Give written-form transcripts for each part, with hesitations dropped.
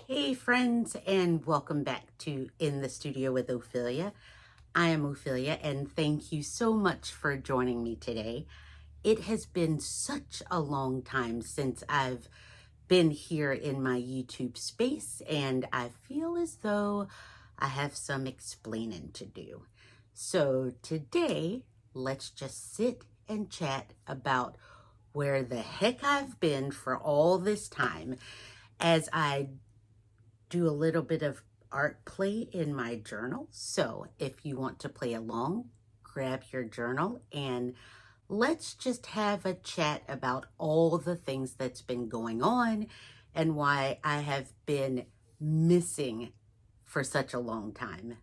Hey friends, and welcome back to In the Studio with Ophelia. I am Ophelia, and thank you so much for joining me today. It has been such a long time since I've been here in my YouTube space, and I feel as though I have some explaining to do. So today, let's just sit and chat about where the heck I've been for all this time as I do a little bit of art play in my journal. So if you want to play along, grab your journal and let's just have a chat about all the things that's been going on and why I have been missing for such a long time.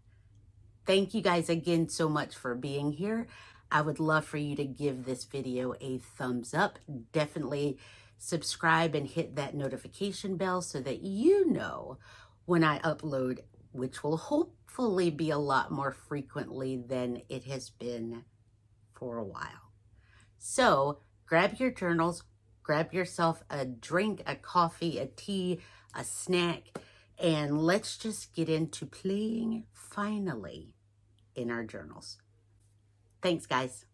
Thank you guys again so much for being here. I would love for you to give this video a thumbs up. Definitely subscribe and hit that notification bell so that you know when I upload, which will hopefully be a lot more frequently than it has been for a while. So grab your journals, grab yourself a drink, a coffee, a tea, a snack, and let's just get into playing finally in our journals. Thanks, guys.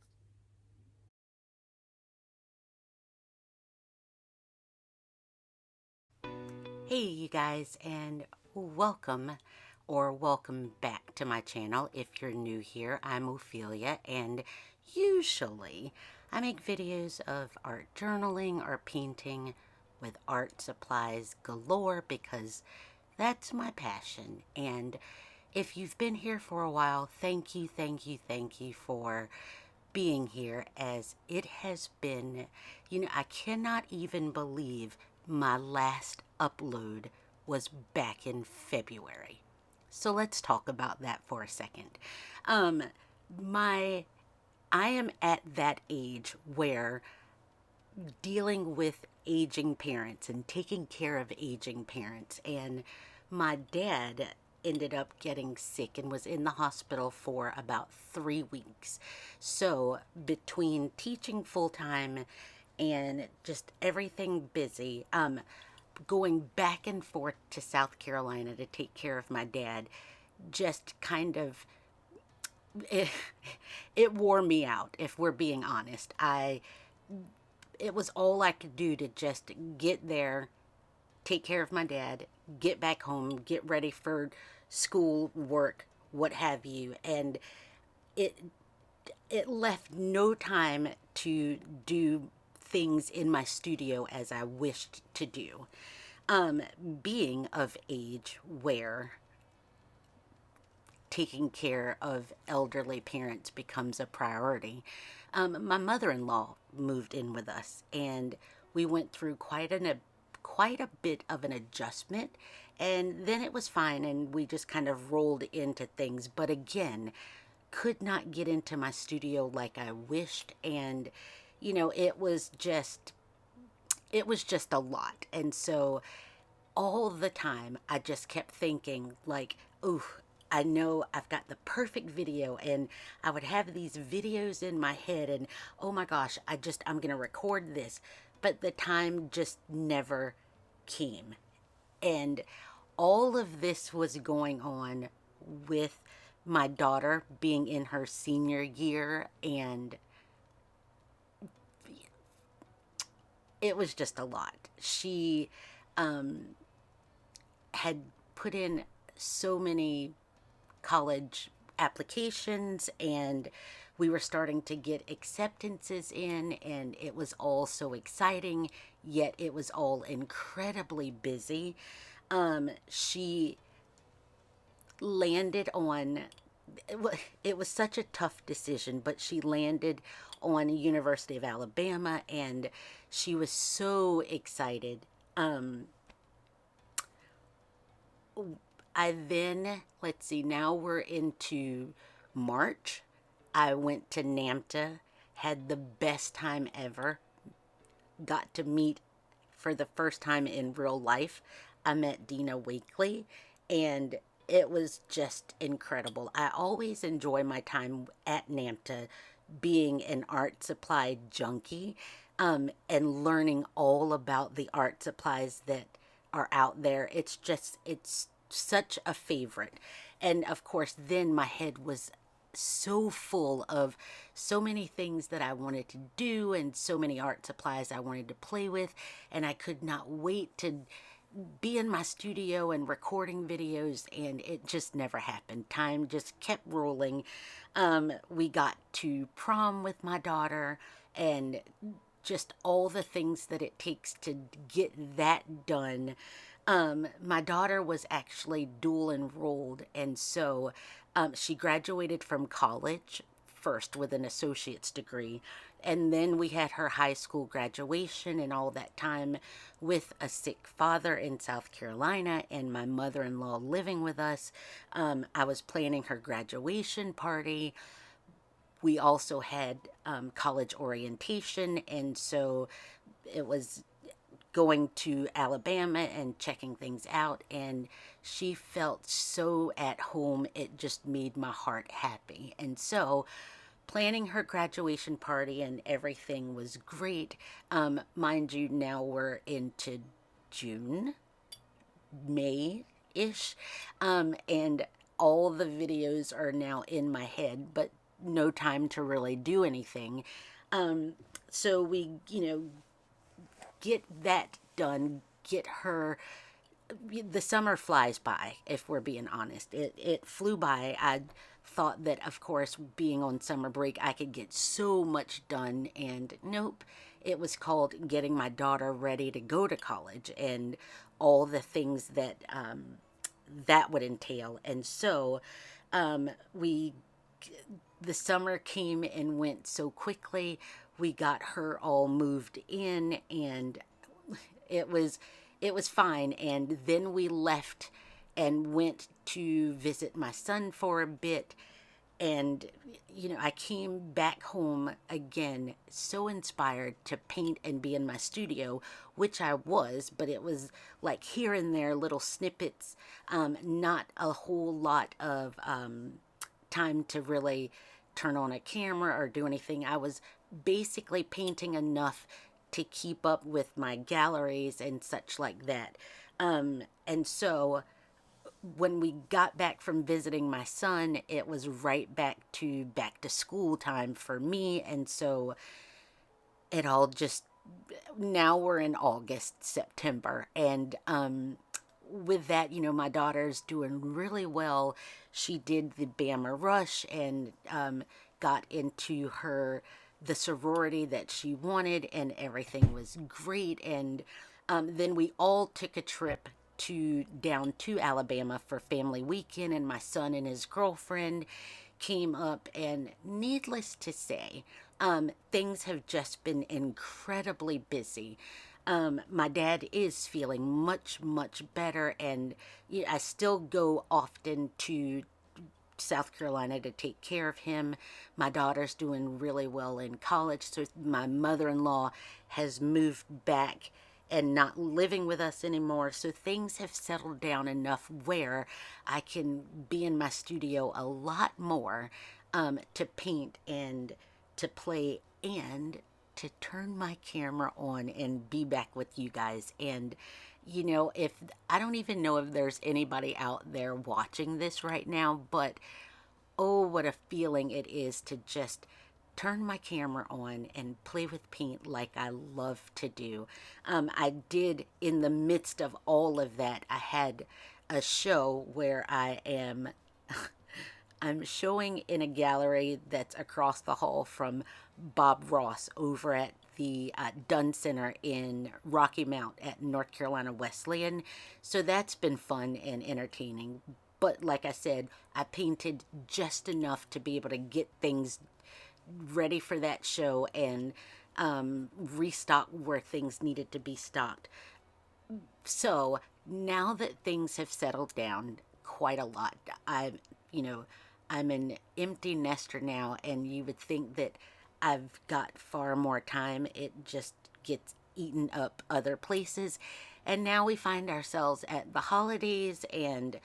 Hey, you guys, and welcome or welcome back to my channel. If you're new here, I'm Ophelia, and usually I make videos of art journaling or painting with art supplies galore because that's my passion. And if you've been here for a while, thank you for being here, as it has been, I cannot even believe my last upload was back in February. So let's talk about that for a second. I am at that age where dealing with aging parents and taking care of aging parents, and my dad ended up getting sick and was in the hospital for about 3 weeks. So between teaching full-time and just everything busy, going back and forth to South Carolina to take care of my dad just kind of it wore me out, if we're being honest. It was all I could do to just get there, take care of my dad, get back home, get ready for school, work, what have you. And it left no time to do things in my studio as I wished to do. Being of age where taking care of elderly parents becomes a priority. My mother-in-law moved in with us, and we went through quite a bit of an adjustment, and then it was fine, and we just kind of rolled into things. But again, could not get into my studio like I wished, and it was just a lot. And so all the time I just kept thinking like, ooh, I know I've got the perfect video, and I would have these videos in my head, and oh my gosh, I'm gonna record this, but the time just never came. And all of this was going on with my daughter being in her senior year, and it was just a lot. She had put in so many college applications, and we were starting to get acceptances in, and it was all so exciting, yet it was all incredibly busy. She landed on, it was such a tough decision, but she landed on University of Alabama, and she was so excited. I then, let's see, now we're into March. I went to NAMTA, had the best time ever, got to meet for the first time in real life. I met Dina Wakely, and it was just incredible. I always enjoy my time at NAMTA being an art supply junkie, and learning all about the art supplies that are out there. It's such a favorite. And of course, then my head was so full of so many things that I wanted to do and so many art supplies I wanted to play with. And I could not wait to be in my studio and recording videos, and it just never happened. Time just kept rolling. We got to prom with my daughter, and just all the things that it takes to get that done. My daughter was actually dual enrolled, and so she graduated from college first with an associate's degree, and then we had her high school graduation and all that time with a sick father in South Carolina and my mother-in-law living with us. I was planning her graduation party. We also had college orientation, and so it was going to Alabama and checking things out, and she felt so at home. It just made my heart happy. And so planning her graduation party and everything was great. Mind you, now we're into June, May-ish, and all the videos are now in my head, but no time to really do anything. So we, get that done, get her. The summer flies by, if we're being honest. It flew by. I thought that, of course, being on summer break, I could get so much done, and nope. It was called getting my daughter ready to go to college and all the things that that would entail. And so we the summer came and went so quickly. We got her all moved in, and it was fine. And then we left and went to visit my son for a bit. And I came back home again so inspired to paint and be in my studio, which I was, but it was like here and there little snippets, not a whole lot of time to really turn on a camera or do anything. I was basically painting enough to keep up with my galleries and such like that. And so when we got back from visiting my son, it was right back to school time for me. And so it all just, now we're in August, September. And with that, my daughter's doing really well. She did the Bama Rush and got into the sorority that she wanted, and everything was great. And then we all took a trip down to Alabama for family weekend, and my son and his girlfriend came up, and needless to say, things have just been incredibly busy. My dad is feeling much, much better, and I still go often to South Carolina to take care of him. My daughter's doing really well in college, so my mother-in-law has moved back and not living with us anymore. So things have settled down enough where I can be in my studio a lot more, to paint and to play and to turn my camera on and be back with you guys. And if I don't even know if there's anybody out there watching this right now, but oh, what a feeling it is to just turn my camera on and play with paint like I love to do. I did, in the midst of all of that, I had a show where I'm showing in a gallery that's across the hall from Bob Ross over at the Dunn Center in Rocky Mount at North Carolina Wesleyan. So that's been fun and entertaining. But like I said, I painted just enough to be able to get things ready for that show and restock where things needed to be stocked. So now that things have settled down quite a lot, I'm an empty nester now, and you would think that I've got far more time. It just gets eaten up other places. And now we find ourselves at the holidays, and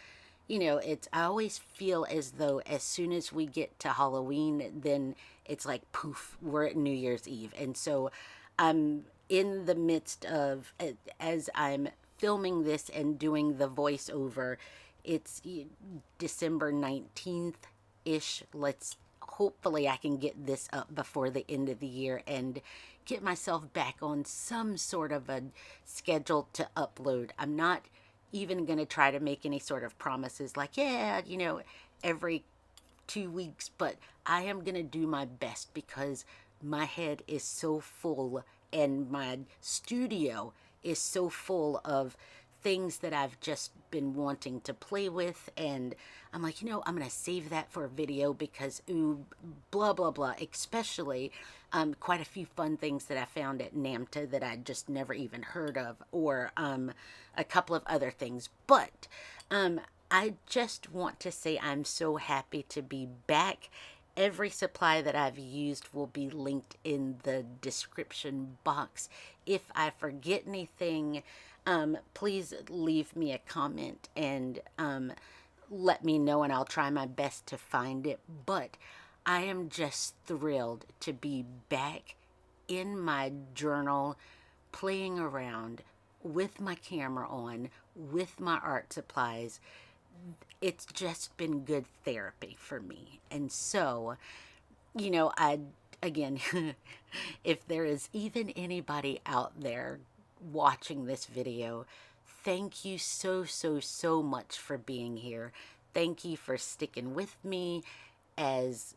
I always feel as though as soon as we get to Halloween, then it's like poof, we're at New Year's Eve. And so I'm in the midst of, as I'm filming this and doing the voiceover. It's December 19th-ish. Hopefully I can get this up before the end of the year and get myself back on some sort of a schedule to upload. I'm not even going to try to make any sort of promises like, yeah, every 2 weeks, but I am going to do my best because my head is so full and my studio is so full of things that I've just been wanting to play with, and I'm like, I'm gonna save that for a video because ooh, blah blah blah, especially quite a few fun things that I found at NAMTA that I just never even heard of, or a couple of other things. But I just want to say I'm so happy to be back. Every supply that I've used will be linked in the description box. If I forget anything, please leave me a comment and let me know, and I'll try my best to find it. But I am just thrilled to be back in my journal, playing around with my camera on, with my art supplies. It's just been good therapy for me. And so, again, if there is even anybody out there watching this video, thank you so, so, so much for being here. Thank you for sticking with me as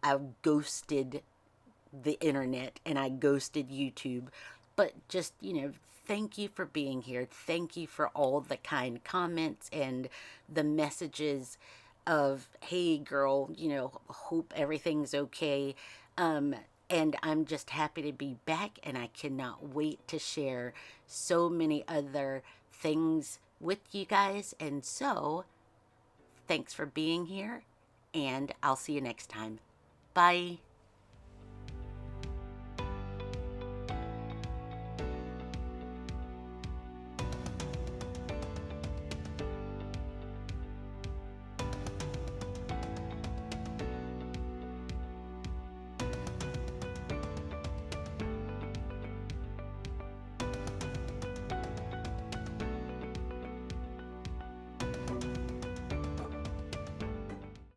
I ghosted the internet and I ghosted YouTube. But just, thank you for being here. Thank you for all the kind comments and the messages of, hey girl, hope everything's okay. And I'm just happy to be back, and I cannot wait to share so many other things with you guys. And so, thanks for being here, and I'll see you next time. Bye.